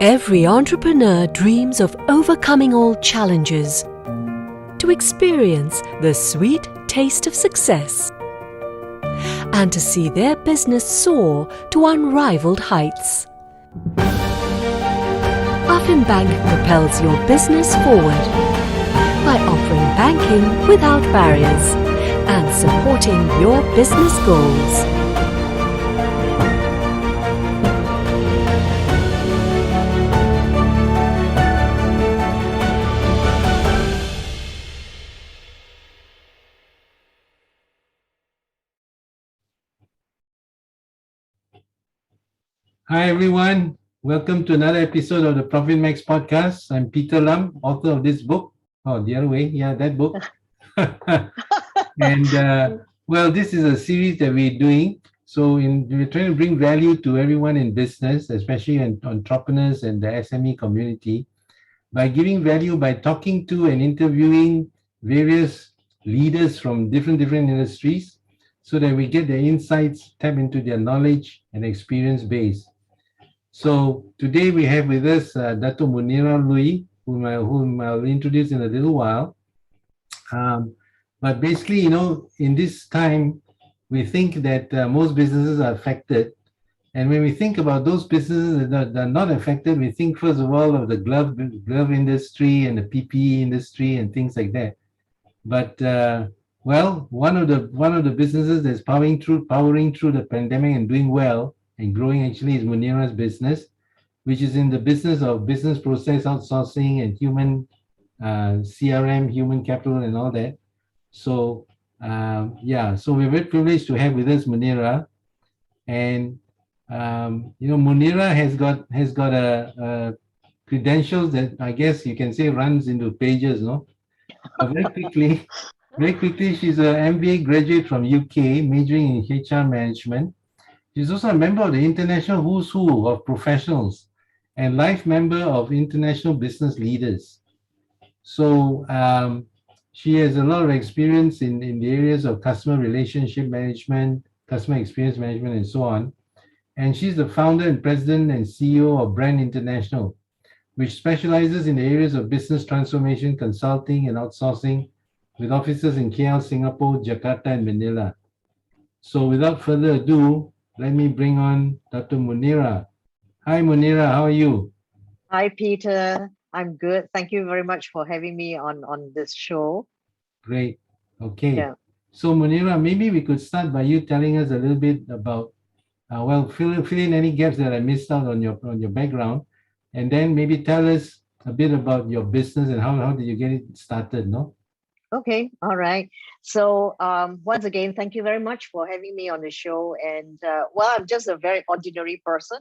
Every entrepreneur dreams of overcoming all challenges to experience the sweet taste of success and to see their business soar to unrivaled heights. Affin Bank propels your business forward by offering banking without barriers and supporting your business goals. Hi everyone, welcome to another episode of the ProfitMAX podcast. I'm Peter Lam, author of this book. Oh, the other way, yeah, that book. And well, this is a series that we're doing. So we're trying to bring value to everyone in business, especially entrepreneurs and the SME community, by giving value by talking to and interviewing various leaders from different industries, so that we get their insights, tap into their knowledge and experience base. So today we have with us Dato Munirah Looi, whom I'll introduce in a little while. But basically, in this time, we think that most businesses are affected. And when we think about those businesses that are not affected, we think first of all of the glove industry and the PPE industry and things like that. But well, one of the businesses that's powering through the pandemic and doing well and growing actually is Munirah's business, which is in the business of business process outsourcing and human CRM, human capital, and all that. So so we're very privileged to have with us Munirah, and Munirah has got a credentials that I guess you can say runs into pages, no? But very quickly, she's an MBA graduate from UK, majoring in HR management. She's also a member of the International Who's Who of Professionals and life member of International Business Leaders. So she has a lot of experience in the areas of customer relationship management, customer experience management, and so on. And she's the founder and president and CEO of Brandt International, which specializes in the areas of business transformation, consulting, and outsourcing, with offices in KL, Singapore, Jakarta, and Manila. So without further ado, let me bring on Dato Munirah. Hi Munirah, how are you? Hi Peter, I'm good. Thank you very much for having me on this show. Great. Okay. Yeah. So Munirah, maybe we could start by you telling us a little bit about, fill in any gaps that I missed out on your background, and then maybe tell us a bit about your business and how did you get it started, no? Okay, all right. So once again, thank you very much for having me on the show. And well, I'm just a very ordinary person.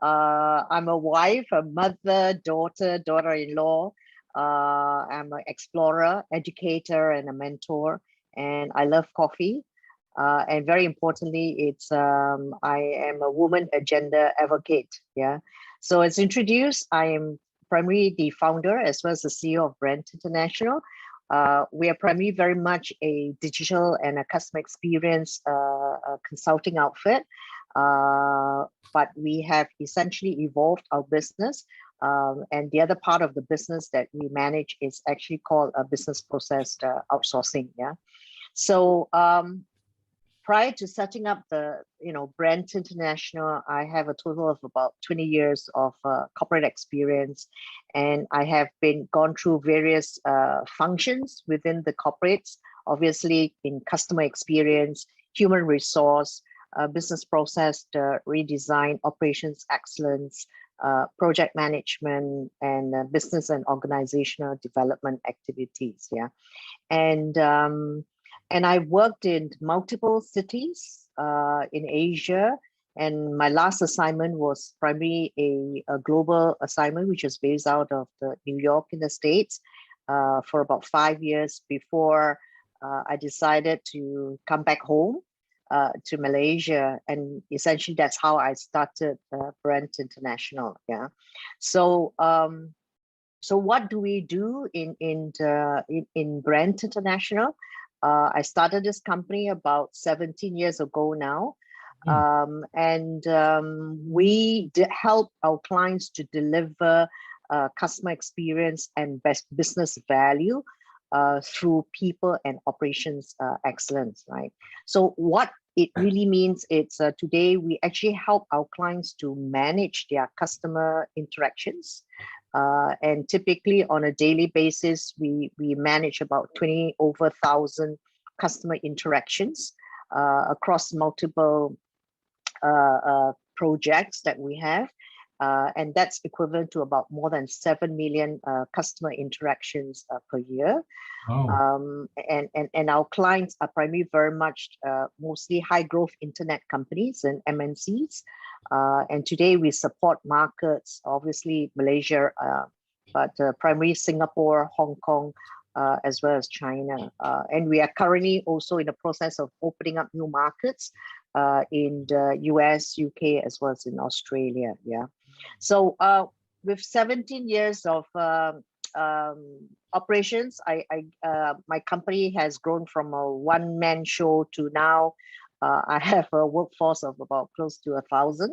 I'm a wife, a mother, daughter-in-law. I'm an explorer, educator, and a mentor. And I love coffee. And very importantly, I am a woman agenda advocate. Yeah. So as introduced, I am primarily the founder as well as the CEO of Brandt International. We are primarily very much a digital and a customer experience consulting outfit, but we have essentially evolved our business. And the other part of the business that we manage is actually called a business process outsourcing. Yeah. So prior to setting up the Brandt International, I have a total of about 20 years of corporate experience, and I have gone through various functions within the corporates, obviously in customer experience, human resource, business process redesign, operations excellence, project management, and business and organizational development activities. Yeah, and I worked in multiple cities in Asia. And my last assignment was primarily a global assignment, which was based out of New York in the States for about 5 years before I decided to come back home to Malaysia. And essentially, that's how I started Brandt International. Yeah. So what do we do in Brandt International? I started this company about 17 years ago now. We help our clients to deliver customer experience and best business value through people and operations excellence, right? So what it really means, it's today we actually help our clients to manage their customer interactions. And typically on a daily basis, we manage about 20,000 customer interactions across multiple projects that we have. And that's equivalent to about more than 7 million customer interactions per year. Wow. And our clients are primarily very much mostly high growth internet companies and MNCs. And today we support markets, obviously Malaysia, but primarily Singapore, Hong Kong, as well as China. And we are currently also in the process of opening up new markets in the US, UK, as well as in Australia. Yeah. So with 17 years of operations, my company has grown from a one-man show to now I have a workforce of about close to 1,000.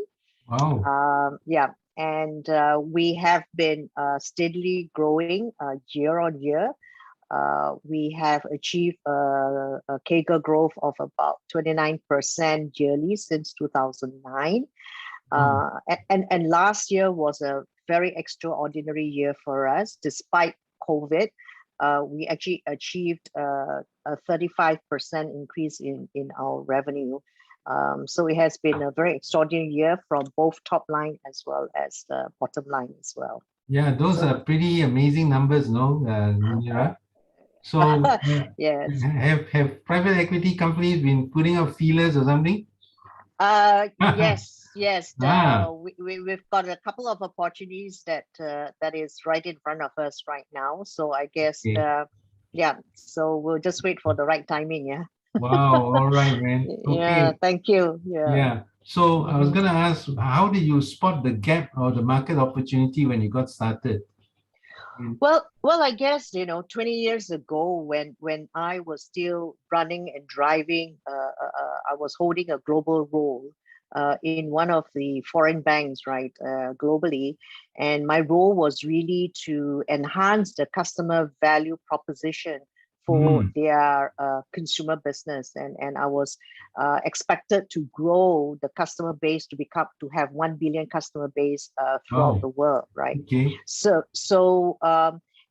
Wow. Yeah, and we have been steadily growing year on year. We have achieved a CAGR growth of about 29% yearly since 2009. And last year was a very extraordinary year for us. Despite COVID, we actually achieved a 35% increase in our revenue. So it has been a very extraordinary year from both top line as well as the bottom line as well. Yeah, those are pretty amazing numbers, no, Munirah? So yes. have private equity companies been putting up feelers or something? Yes. We've got a couple of opportunities that is right in front of us right now. So I guess, yeah, so we'll just wait for the right timing. Yeah. Wow. All right, man. Okay. Yeah. Thank you. Yeah. So I was going to ask, how did you spot the gap or the market opportunity when you got started? Well, I guess, 20 years ago when I was still running and driving, I was holding a global role in one of the foreign banks, right, globally. And my role was really to enhance the customer value proposition for their consumer business. And I was expected to grow the customer base to have 1 billion customer base throughout the world, right? Okay.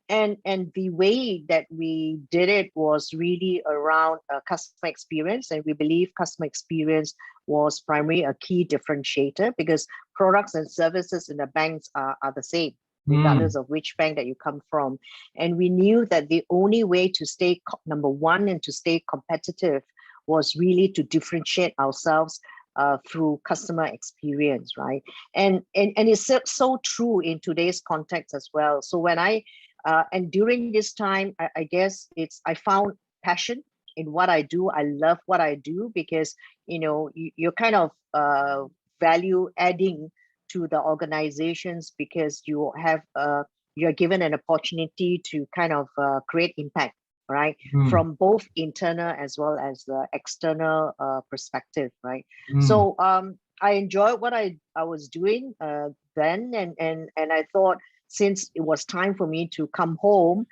And the way that we did it was really around customer experience. And we believe customer experience was primarily a key differentiator, because products and services in the banks are the same, regardless of which bank that you come from. And we knew that the only way to stay number one and to stay competitive was really to differentiate ourselves through customer experience, right? And it's so true in today's context as well. So when and during this time, I guess I found passion in what I do. I love what I do because, you're kind of value adding to the organizations, because you're given an opportunity to kind of create impact, right? From both internal as well as the external perspective, right? So I enjoyed what I was doing then, and I thought, since it was time for me to come home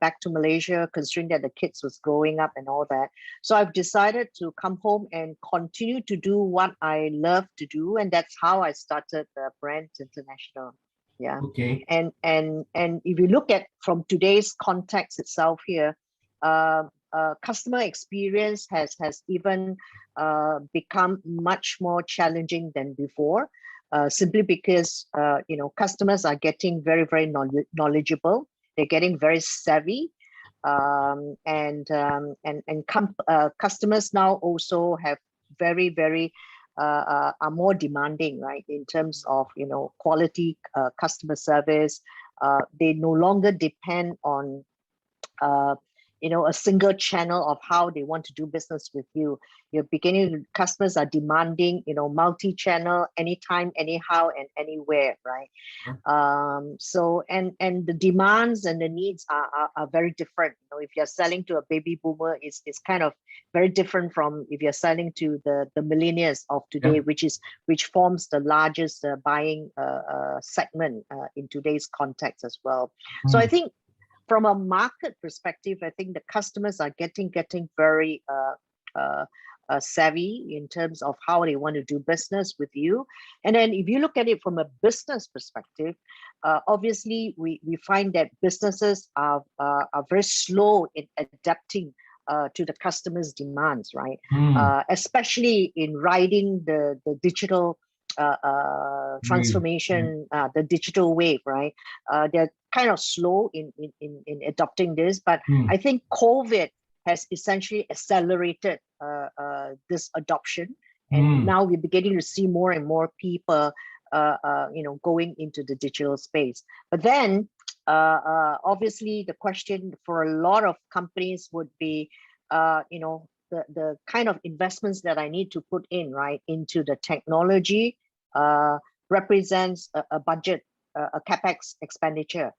back to Malaysia, considering that the kids was growing up and all that. So I've decided to come home and continue to do what I love to do. And that's how I started Brandt International. Yeah. Okay. And if you look at from today's context itself here, customer experience has even become much more challenging than before. Simply because customers are getting very, very knowledgeable. They're getting very savvy, customers now also have very, very are more demanding, right, in terms of quality customer service. They no longer depend on a single channel of how they want to do business with you. You're beginning, customers are demanding, multi-channel, anytime, anyhow, and anywhere, right? So and the demands and the needs are very different. If you're selling to a baby boomer, it's kind of very different from if you're selling to the millennials of today, which forms the largest buying segment in today's context as well. So I think from a market perspective, I think the customers are getting very savvy in terms of how they want to do business with you. And then if you look at it from a business perspective, obviously we find that businesses are very slow in adapting to the customer's demands, right? Especially in riding the digital transformation, the digital wave, right? They're kind of slow in adopting this, but I think COVID has essentially accelerated this adoption, and now we're beginning to see more and more people, going into the digital space. But then, obviously, the question for a lot of companies would be, the kind of investments that I need to put in, right, into the technology represents a budget, a CapEx expenditure.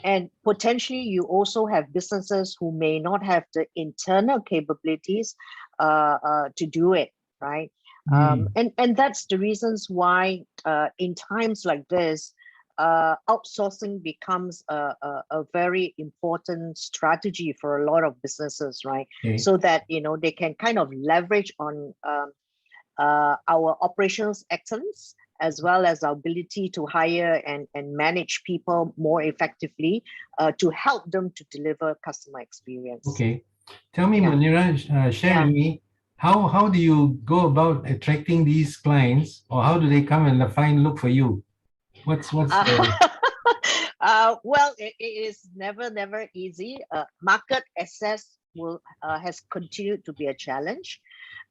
And potentially you also have businesses who may not have the internal capabilities to do it, right? And that's the reasons why in times like this, outsourcing becomes a very important strategy for a lot of businesses, right? So that they can kind of leverage on our operations excellence, as well as our ability to hire and manage people more effectively to help them to deliver customer experience. Okay. Tell me, Munirah, share with me, how do you go about attracting these clients, or how do they come and look for you? What's the... Well, it is never easy. Market access has continued to be a challenge.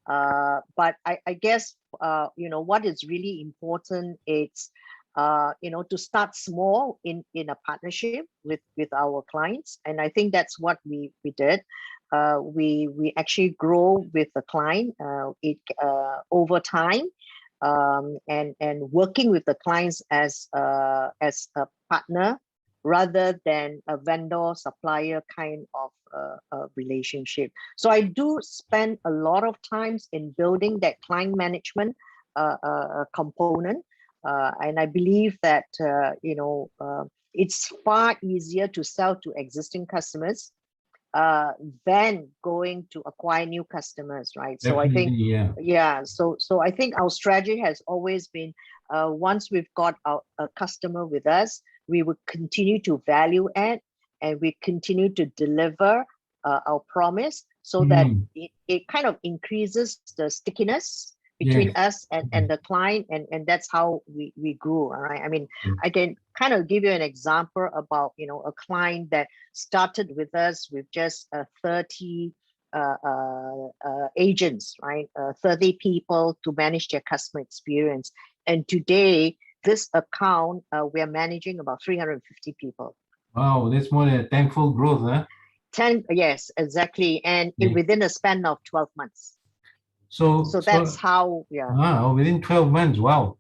But I guess, what is really important is, to start small in a partnership with our clients. And I think that's what we did. We actually grow with the client over time, and working with the clients as a partner rather than a vendor supplier kind of relationship. So I do spend a lot of times in building that client management component, and I believe that it's far easier to sell to existing customers than going to acquire new customers, right? So I think so I think our strategy has always been, once we've got a customer with us, we would continue to value add, and we continue to deliver our promise, so that it kind of increases the stickiness between us and the client, and that's how we grew. All right. I mean, I can kind of give you an example about a client that started with us with just 30 agents, right? 30 people to manage their customer experience, and today this account we are managing about 350 people. Wow, that's more than a tenfold growth, huh? 10, yes, exactly, and within a span of 12 months. So that's how, Wow, within 12 months, wow.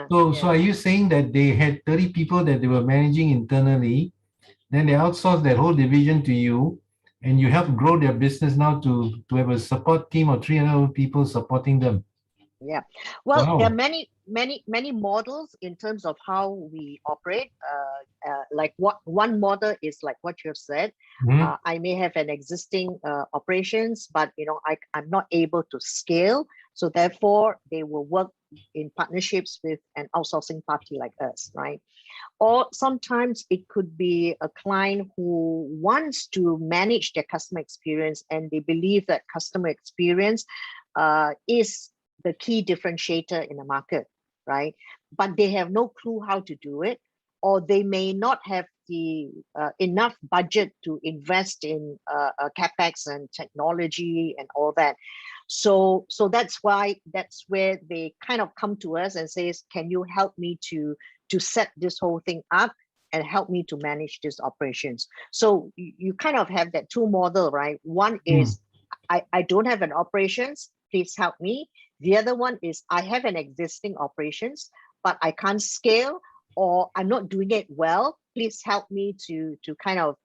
So are you saying that they had 30 people that they were managing internally, then they outsourced that whole division to you, and you help grow their business now to have a support team of 300 people supporting them? Yeah, well, there are many models in terms of how we operate. Like one model is like what you have said. I may have an existing operations, but I'm not able to scale, so therefore they will work in partnerships with an outsourcing party like us, right? Or sometimes it could be a client who wants to manage their customer experience, and they believe that customer experience is the key differentiator in the market, right? But they have no clue how to do it, or they may not have the enough budget to invest in CapEx and technology and all that. So that's where they kind of come to us and says, can you help me to set this whole thing up and help me to manage these operations. So you kind of have that two model, right? One is I don't have an operations, please help me. The other one is I have an existing operations, but I can't scale, or I'm not doing it well. Please help me to kind of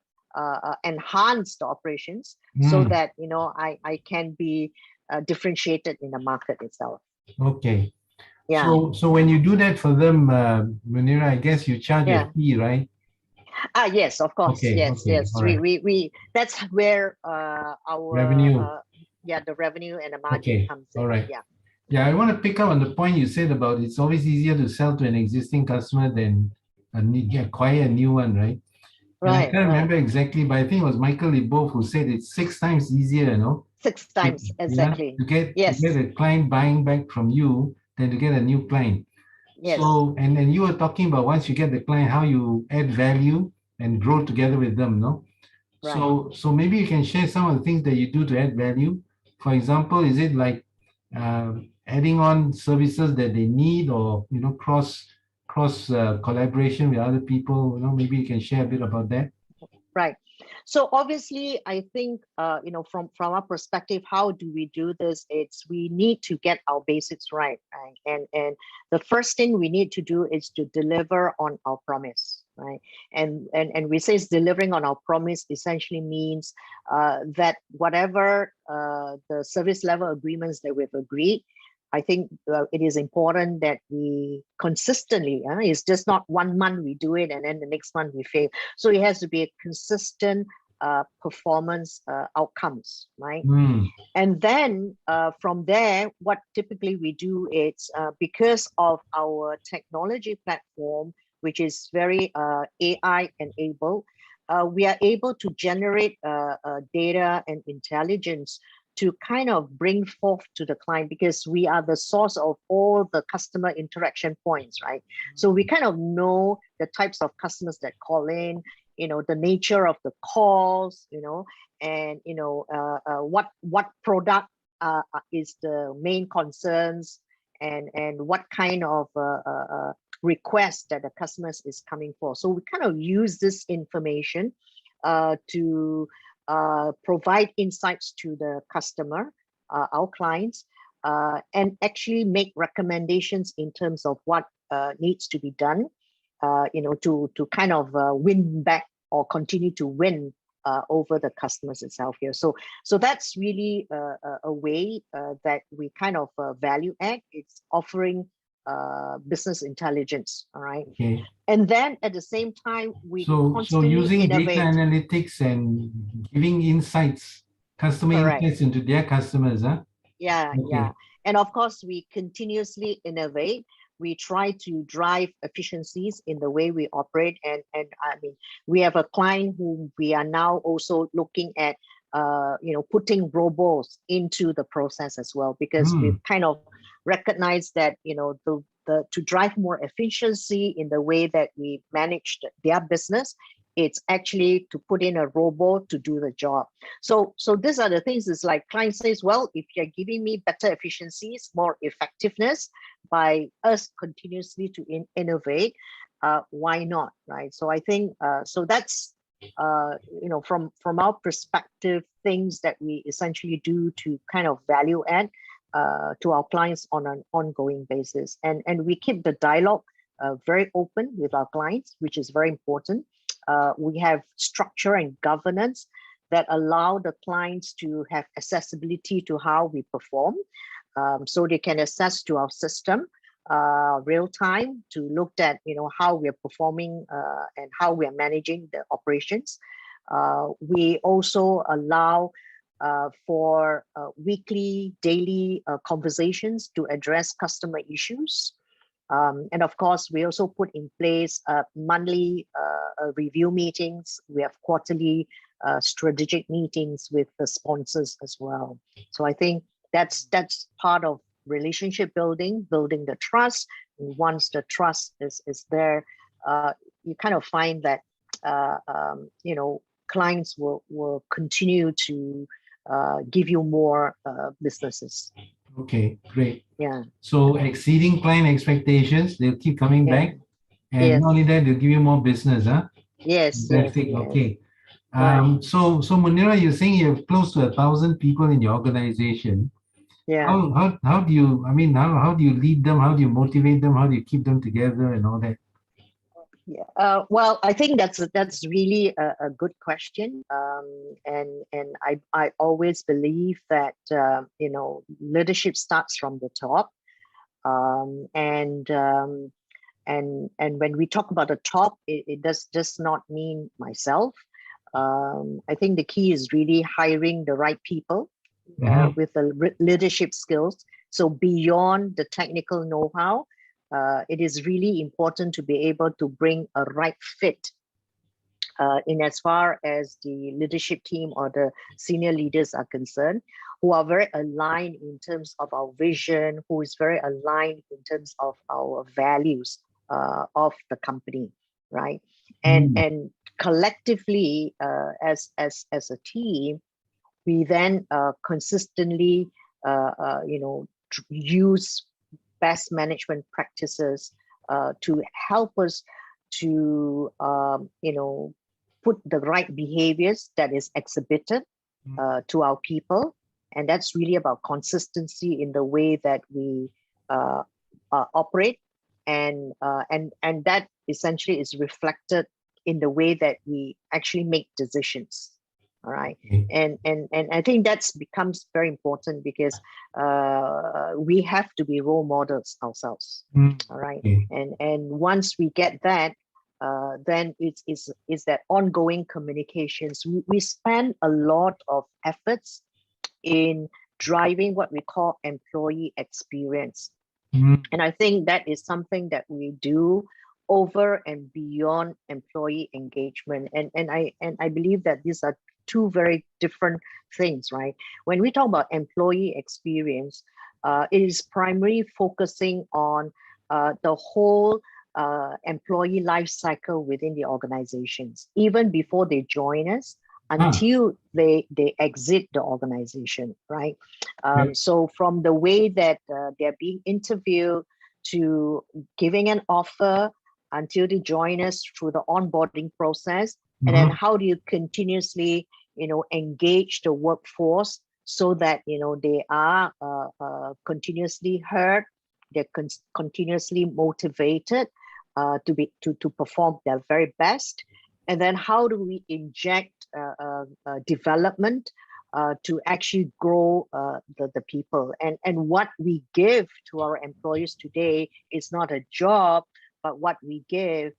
enhance the operations so that I can be differentiated in the market itself. Okay. Yeah. So when you do that for them, Munirah, I guess you charge a fee, right? Yes, of course. Okay. Yes, Okay. yes. All right. We that's where our Revenue. the revenue and the margin comes in. All right. Yeah. Yeah, I want to pick up on the point you said about it's always easier to sell to an existing customer than acquire a new one, right? And I can't remember exactly, but I think it was Michael Leboeuf who said it's 6 times easier, 6 times, exactly. to get a client buying back from you than to get a new client. Yes. So, and then you were talking about once you get the client, how you add value and grow together with them, no? Right. So maybe you can share some of the things that you do to add value. For example, is it like adding on services that they need, or cross collaboration with other people? Maybe you can share a bit about that. Right. So obviously, I think from our perspective, how do we do this? We need to get our basics right? And the first thing we need to do is to deliver on our promise, right? And we say delivering on our promise essentially means that whatever the service level agreements that we've agreed, I think it is important that we consistently, it's just not 1 month we do it and then the next month we fail. So it has to be a consistent performance outcomes, right? And then from there, what typically we do is because of our technology platform, which is very AI enabled, we are able to generate data and intelligence to kind of bring forth to the client, because we are the source of all the customer interaction points, right? So we kind of know the types of customers that call in, the nature of the calls, and what product is the main concerns, and what kind of request that the customers is coming for. So we kind of use this information to provide insights to the customer, our clients, and actually make recommendations in terms of what needs to be done, to kind of win back or continue to win over the customers itself here. So that's really a way that we kind of value add. It's offering business intelligence, all right? Okay. And then at the same time, we so constantly using innovate. data analytics and giving insights, customer insights into their customers, huh? Yeah, Okay. yeah. And of course, we continuously innovate. We try to drive efficiencies in the way we operate. And I mean, we have a client whom we are now also looking at, putting robots into the process as well, because we've kind of recognized that, to drive more efficiency in the way that we manage their business, it's actually to put in a robot to do the job. So these are the things. It's like client says, well, if you're giving me better efficiencies, more effectiveness by us continuously to innovate, why not, right? So I think so that's from our perspective, things that we essentially do to kind of value add to our clients on an ongoing basis, and we keep the dialogue very open with our clients, which is very important. We have structure and governance that allow the clients to have accessibility to how we perform, so they can access to our system real time to look at how we are performing and how we are managing the operations. We also allow for weekly, daily conversations to address customer issues. And of course, we also put in place monthly review meetings. We have quarterly strategic meetings with the sponsors as well. So I think that's part of relationship building the trust. And once the trust is there, you kind of find that clients will continue to give you more businesses. Okay, great. Yeah. So exceeding client expectations, they'll keep coming back. And Yes. not only that, they'll give you more business, huh? Yes. Yes. Fantastic. Yes. Okay. Right. So Munirah, you're saying you have close to 1,000 people in your organization. Yeah. How do you, I mean, how do you lead them? How do you motivate them? How do you keep them together and all that? Yeah. Well, I think that's really a good question. And I always believe that leadership starts from the top. And when we talk about the top, it does just not mean myself. I think the key is really hiring the right people Mhm. with the leadership skills. So beyond the technical know-how, it is really important to be able to bring a right fit in as far as the leadership team or the senior leaders are concerned, who are very aligned in terms of our vision, who is very aligned in terms of our values of the company, right? And collectively, as a team, we then consistently, use best management practices to help us to, put the right behaviors that is exhibited to our people. And that's really about consistency in the way that we operate. And that essentially is reflected in the way that we actually make decisions. All right. And I think that's becomes very important because we have to be role models ourselves. All right. And once we get that, then it's that ongoing communications. We spend a lot of efforts in driving what we call employee experience. And I think that is something that we do over and beyond employee engagement. And I believe that these are two very different things, right? When we talk about employee experience, it is primarily focusing on the whole employee life cycle within the organizations, even before they join us, until they exit the organization, right? So from the way that they're being interviewed to giving an offer until they join us through the onboarding process, and then how do you continuously, engage the workforce so that they are continuously heard, they're continuously motivated to perform their very best, and then how do we inject development to actually grow the people, and what we give to our employees today is not a job, but what we give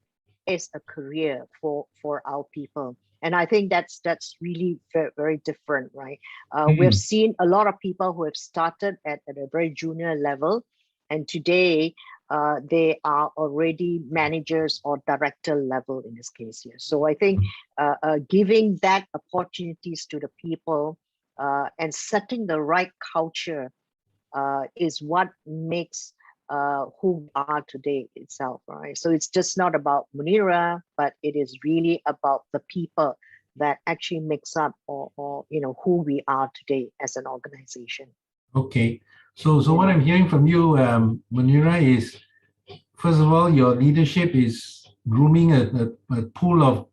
is a career for our people. And I think that's really very, very different, right? We've seen a lot of people who have started at a very junior level, and today they are already managers or director level in this case here. So I think giving that opportunities to the people and setting the right culture is what makes who we are today itself, right? So it's just not about Munirah, but it is really about the people that actually makes up or who we are today as an organization. Okay. So what I'm hearing from you, Munirah, is first of all, your leadership is grooming a pool of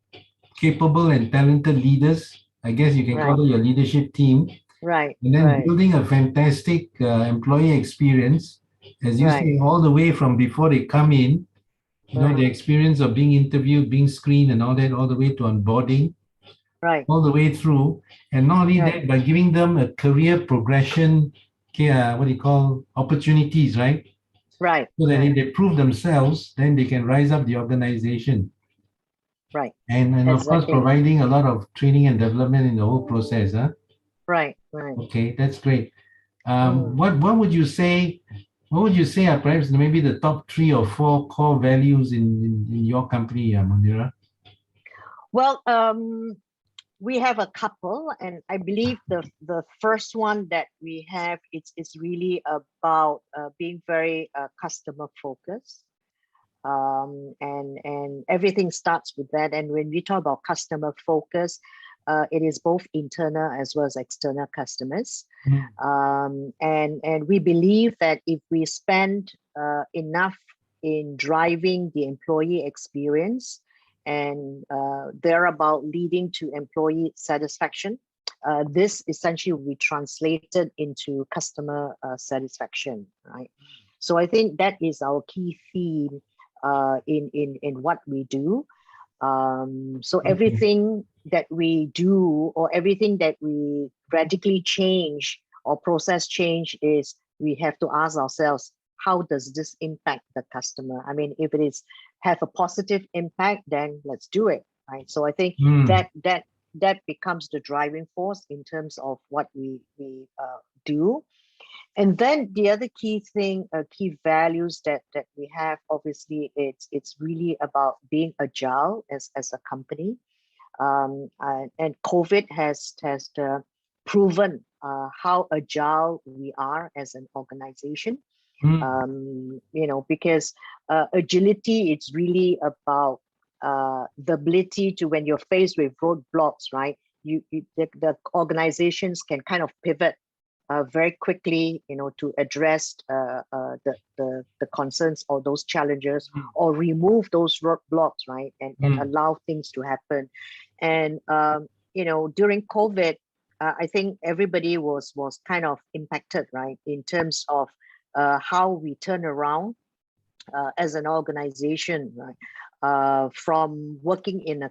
capable and talented leaders. I guess you can call it your leadership team. Right. And then building a fantastic employee experience, as you say, all the way from before they come in, the experience of being interviewed, being screened and all that, all the way to onboarding, all the way through. And not only that, but giving them a career progression, what do you call, opportunities, right? Right. So that if they prove themselves, then they can rise up the organization. Right. And of course, providing a lot of training and development in the whole process. Huh? Right. Okay, that's great. What would you say? What would you say are perhaps maybe the top 3 or 4 core values in your company, Munirah? Well, we have a couple, and I believe the first one that we have it's really about being very customer focused, and everything starts with that. And when we talk about customer focus, it is both internal as well as external customers. And we believe that if we spend enough in driving the employee experience, and they're about leading to employee satisfaction. This essentially will be translated into customer satisfaction, right? So I think that is our key theme in what we do. So everything that we do, or everything that we radically change or process change, is we have to ask ourselves, how does this impact the customer? I mean, if it is have a positive impact, then let's do it, right? So I think that becomes the driving force in terms of what we do. And then the other key thing, key values that we have, obviously, it's really about being agile as a company. And COVID has proven how agile we are as an organization. Because agility, it's really about the ability to, when you're faced with roadblocks, right? The organizations can kind of pivot very quickly, to address the concerns or those challenges, or remove those roadblocks, right? And allow things to happen. And during COVID, I think everybody was kind of impacted, right, in terms of how we turn around as an organization, right, from working in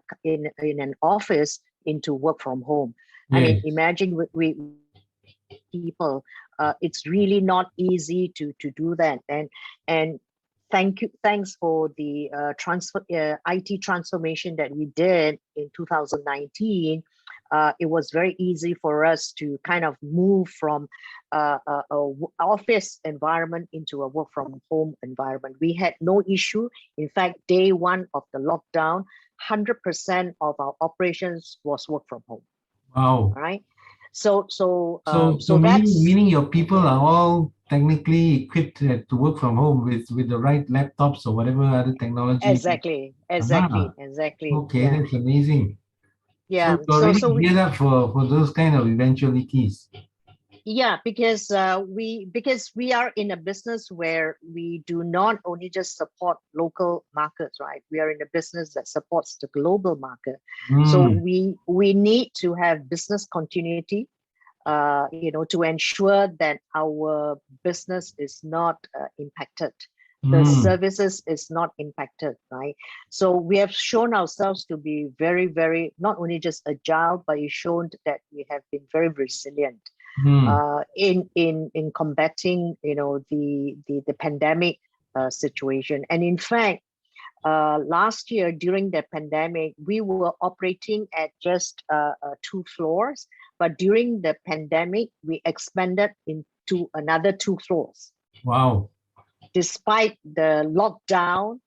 an office into work from home. I mean, imagine we people, it's really not easy to do that. And thanks for the IT transformation that we did in 2019. It was very easy for us to kind of move from a office environment into a work from home environment. We had no issue. In fact, day one of the lockdown, 100% of our operations was work from home. Wow. Right. So meaning your people are all technically equipped to work from home with the right laptops or whatever other technology. Exactly. Okay, yeah. that's amazing. Yeah. So you're already geared up for those kind of eventualities. Yeah, because we are in a business where we do not only just support local markets, right? We are in a business that supports the global market. So we need to have business continuity, to ensure that our business is not impacted. The services is not impacted, right? So we have shown ourselves to be very, very, not only just agile, but it's shown that we have been very resilient in combating, the pandemic situation. And in fact, last year during the pandemic, we were operating at just 2 floors, but during the pandemic, we expanded into another 2 floors. Wow. Despite the lockdown,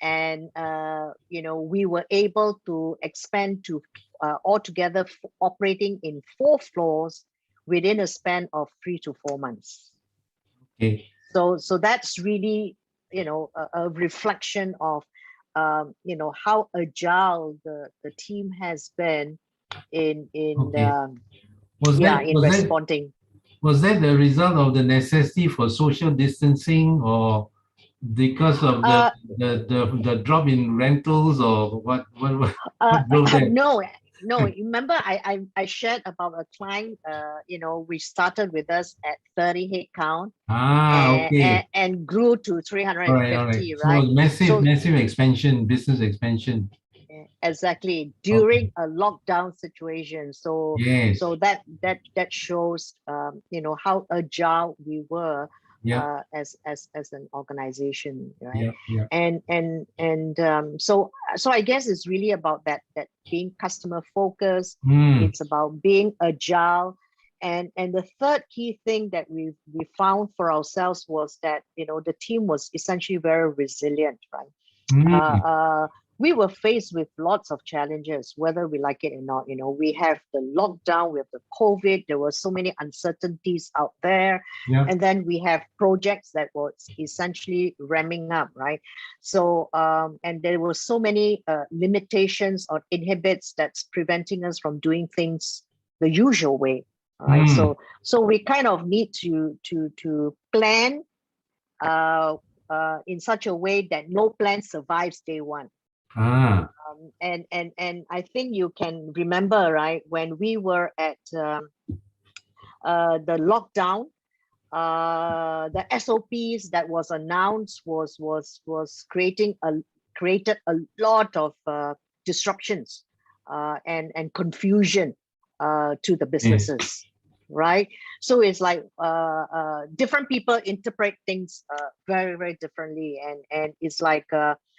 and we were able to expand to altogether operating in 4 floors within a span of 3 to 4 months. Okay. So that's really, a reflection of, how agile the team has been in responding. Was that the result of the necessity for social distancing, or because of the drop in rentals, or what drove that? No. Remember, I shared about a client. We started with us at 30 headcount. Okay. And grew to 350. All right. Right. So massive expansion, business expansion. Exactly, during a lockdown situation. So that shows how agile we were as an organization, right? So I guess it's really about that being customer focused. It's about being agile. And the third key thing that we found for ourselves was that the team was essentially very resilient, right? We were faced with lots of challenges, whether we like it or not. We have the lockdown, we have the COVID, there were so many uncertainties out there. And then we have projects that were essentially ramming up, right? So, and there were so many limitations or inhibits that's preventing us from doing things the usual way, right? So we kind of need to plan in such a way that no plan survives day one. Ah, And I think you can remember, right, when we were at the lockdown, the SOPs that was announced was created a lot of disruptions and confusion to the yes. businesses, right? So it's like different people interpret things very, very differently, and it's like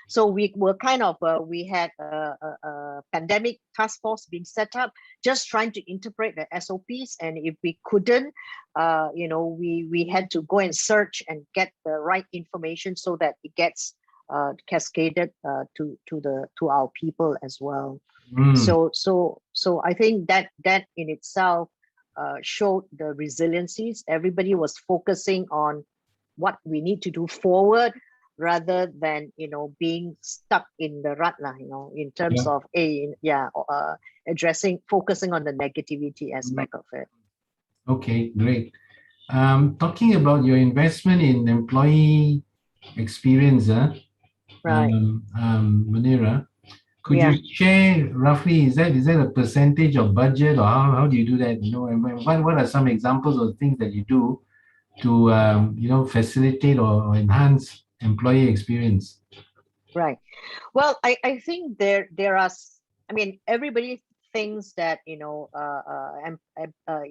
so we were kind of we had a pandemic task force being set up, just trying to interpret the SOPs, and if we couldn't, we had to go and search and get the right information so that it gets cascaded to our people as well. So I think that in itself showed the resiliencies. Everybody was focusing on what we need to do forward, rather than being stuck in the rut, in terms of focusing on the negativity aspect of it. Okay, great. Talking about your investment in employee experience, Right. Munirah, could you share roughly, is that a percentage of budget, or how do you do that? And what are some examples of things that you do to facilitate or enhance employee experience? Right. Well, I think there are, everybody thinks that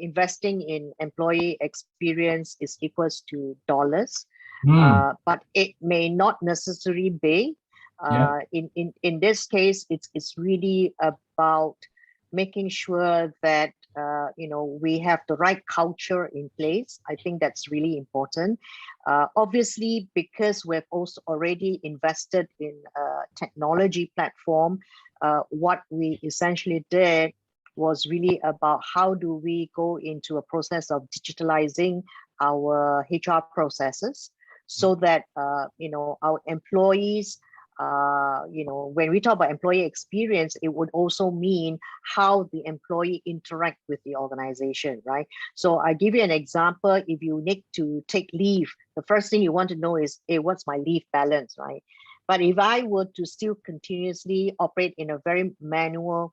investing in employee experience is equals to dollars, but it may not necessarily be. In this case, it's really about making sure that we have the right culture in place. I think that's really important. Obviously, because we've also already invested in a technology platform, what we essentially did was really about how do we go into a process of digitalizing our HR processes, so that our employees, when we talk about employee experience, it would also mean how the employee interact with the organization, right? So I give you an example. If you need to take leave, the first thing you want to know is, hey, what's my leave balance, right? But if I were to still continuously operate in a very manual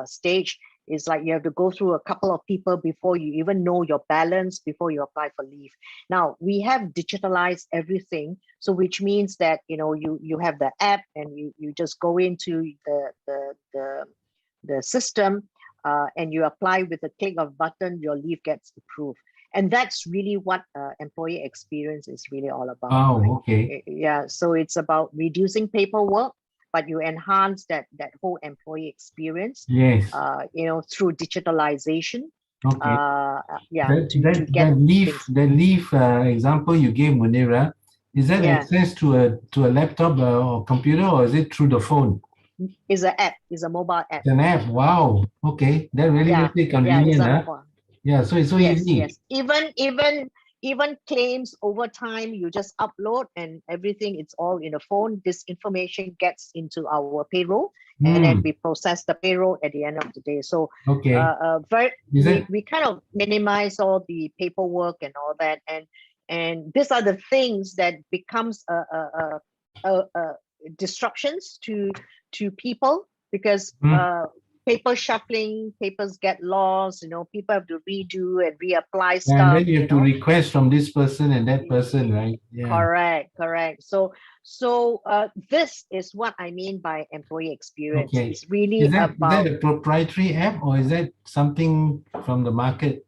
stage, it's like you have to go through a couple of people before you even know your balance, before you apply for leave. Now we have digitalized everything, so which means that you have the app, and you just go into the system, and you apply with a click of button, your leave gets approved. And that's really what employee experience is really all about. Oh, right? okay. Yeah, so it's about reducing paperwork, but you enhance that whole employee experience, Yes. through digitalization. Okay. To leave example you gave, Munirah, is that access to a laptop or computer, or is it through the phone? Is an app, is a mobile app. It's an app. Wow. Okay, that really makes it convenient, huh? Yeah, so it's so easy. Yes. Even claims over time, you just upload and everything, it's all in a phone. This information gets into our payroll, and then we process the payroll at the end of the day. So we kind of minimize all the paperwork and all that, and these are the things that becomes disruptions to people, because paper shuffling, papers get lost, people have to redo and reapply stuff. And then you have to request from this person and that person, right? Yeah. Correct. So this is what I mean by employee experience. Okay. It's really is that a proprietary app, or is that something from the market?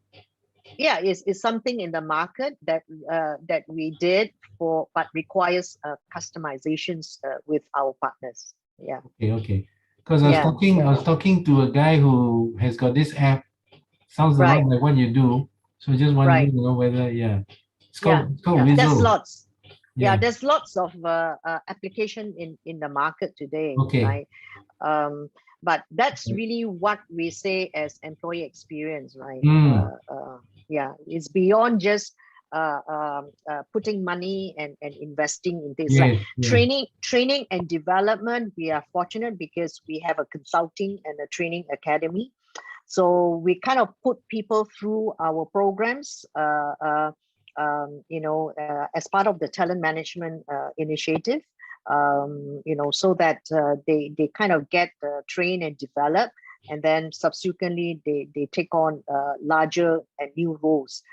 Yeah, it's something in the market that we did but requires customizations with our partners. Yeah. Okay. Because I was talking to a guy who has got this app. Sounds a lot like what you do. So just wondering, whether it's called Wizzo. There's lots. Yeah, there's lots of application in the market today. Okay. Right. But that's really what we say as employee experience, right? It's beyond just putting money and investing in things like training and development. We are fortunate because we have a consulting and a training academy, so we kind of put people through our programs as part of the talent management initiative, so that they kind of get trained and develop, and then subsequently they take on larger and new roles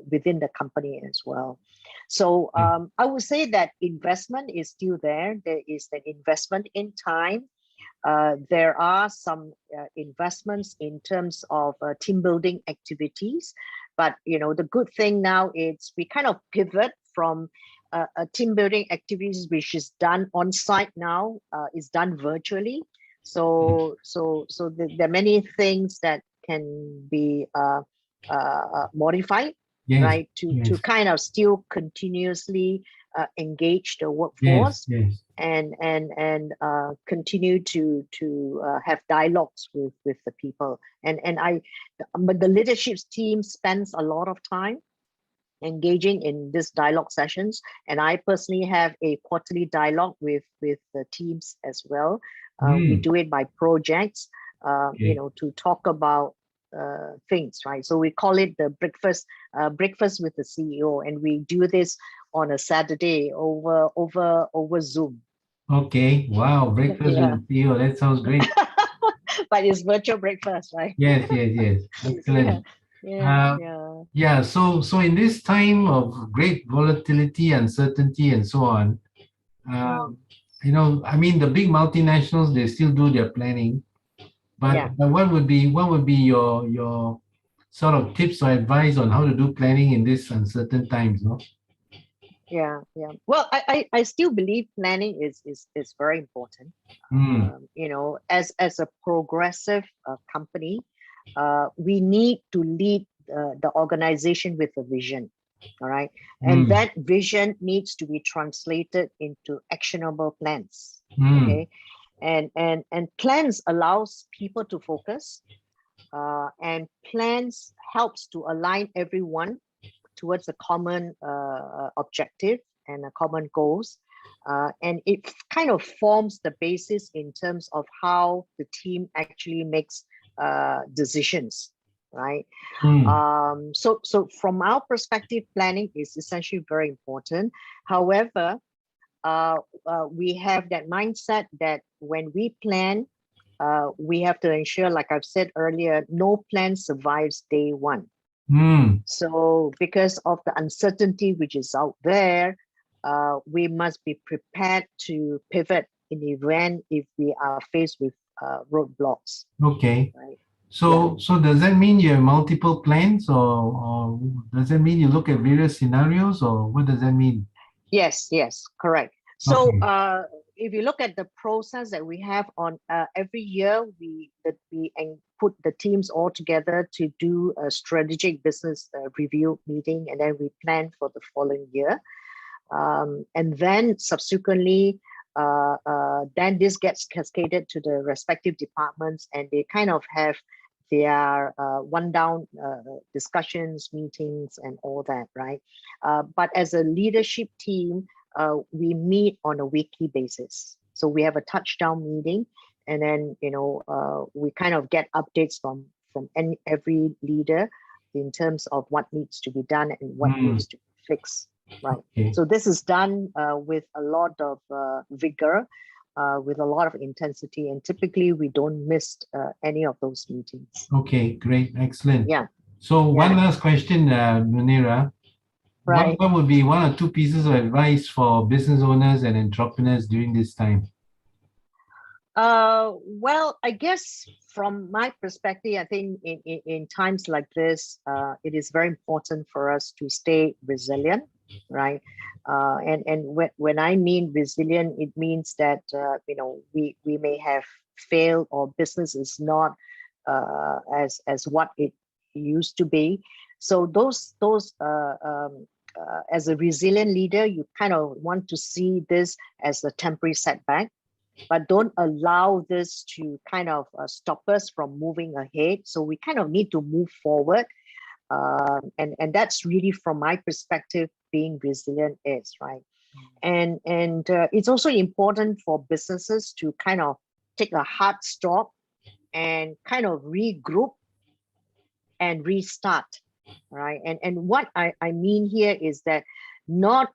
within the company as well. So I would say that investment is still there. There is an investment in time. There are some investments in terms of team building activities, but the good thing now is we kind of pivot from a team building activities which is done on site now is done virtually. So there are many things that can be modified, Yes, right? To kind of still continuously engage the workforce, yes. and continue to have dialogues with the people. But the leadership team spends a lot of time engaging in this dialogue sessions, and I personally have a quarterly dialogue with the teams as well. We do it by projects, to talk about things, right? So we call it the breakfast with the CEO, and we do this on a Saturday over Zoom. Okay, wow, breakfast with the CEO, that sounds great. But it's virtual breakfast, right? Yes, excellent. Yeah. So in this time of great volatility, uncertainty, and so on, I mean, the big multinationals, they still do their planning, but what would be your sort of tips or advice on how to do planning in these uncertain times, no? Yeah. Well, I still believe planning is very important. As a progressive company, we need to lead the organization with a vision. All right. And that vision needs to be translated into actionable plans. Okay. And plans allows people to focus, and plans helps to align everyone towards a common objective and a common goals. And it kind of forms the basis in terms of how the team actually makes decisions, right? So from our perspective, planning is essentially very important. However, we have that mindset that when we plan, we have to ensure, like I've said earlier, no plan survives day one. So because of the uncertainty which is out there, we must be prepared to pivot in the event if we are faced with roadblocks. Okay. Right? So does that mean you have multiple plans, or does that mean you look at various scenarios, or what does that mean? Yes, correct. So if you look at the process that we have on every year, we put the teams all together to do a strategic business review meeting, and then we plan for the following year. And then subsequently, then this gets cascaded to the respective departments, and they kind of have their one-down discussions, meetings, and all that, right? But as a leadership team, we meet on a weekly basis. So we have a touchdown meeting, and then we kind of get updates from every leader in terms of what needs to be done and what needs to be fixed, right? Okay. So this is done with a lot of vigor, with a lot of intensity, and typically we don't miss any of those meetings. Okay, great, excellent. Yeah. So one last question, Munirah. Right. What would be one or two pieces of advice for business owners and entrepreneurs during this time? Well, I guess from my perspective, I think in times like this, it is very important for us to stay resilient, right? And when I mean resilient, it means that we may have failed, or business is not as what it used to be. So those as a resilient leader, you kind of want to see this as a temporary setback, but don't allow this to kind of stop us from moving ahead. So we kind of need to move forward. And that's really, from my perspective, being resilient is, right? And it's also important for businesses to kind of take a hard stop and kind of regroup and restart. right? And what I mean here is that not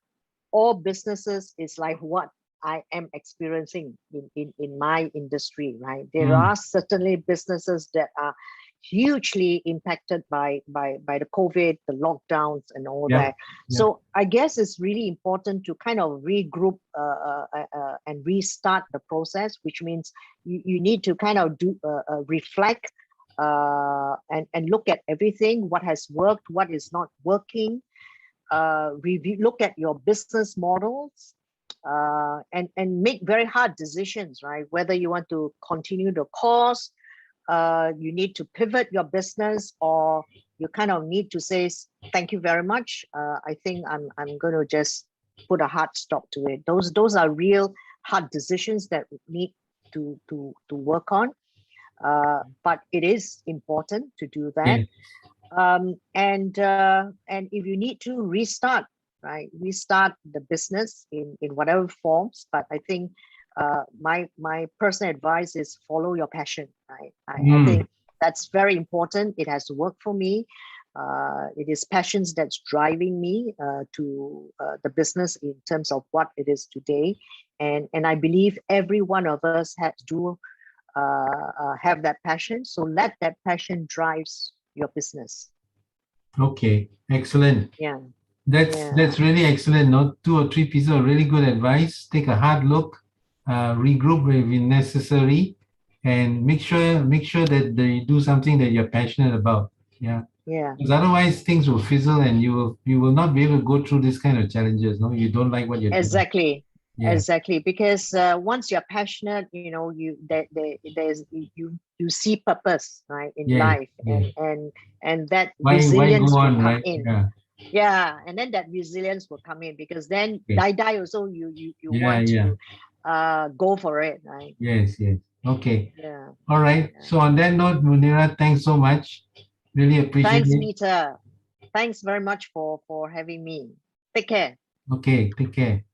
all businesses is like what I am experiencing in my industry, right? There are certainly businesses that are hugely impacted by the COVID, the lockdowns and all that. So I guess it's really important to kind of regroup and restart the process, which means you need to kind of do reflect and look at everything, what has worked, what is not working, review, look at your business models, and make very hard decisions, right? Whether you want to continue the course, you need to pivot your business, or you kind of need to say, thank you very much. I think I'm going to just put a hard stop to it. Those are real hard decisions that we need to work on. But it is important to do that. And if you need to restart, right, restart the business in whatever forms. But I think my personal advice is follow your passion, right? I think that's very important. It has to work for me. It is passions that's driving me to the business in terms of what it is today. And I believe every one of us has to have that passion. So let that passion drives your business. Okay, excellent. Yeah. That's really excellent. No, 2 or 3 pieces of really good advice. Take a hard look, regroup if necessary, and make sure that you do something that you're passionate about. Yeah. Because otherwise things will fizzle, and you will not be able to go through this kind of challenges. No, you don't like what you're doing. Yeah. Exactly. Because once you're passionate, there's you see purpose, right, in life, and that resilience will come in. Yeah, and then that resilience will come in, because then die also you want to go for it, right? Yes. Okay. Yeah. All right. So on that note, Munirah, thanks so much. Really appreciate it. Thanks, Peter. Thanks very much for having me. Take care. Okay, take care.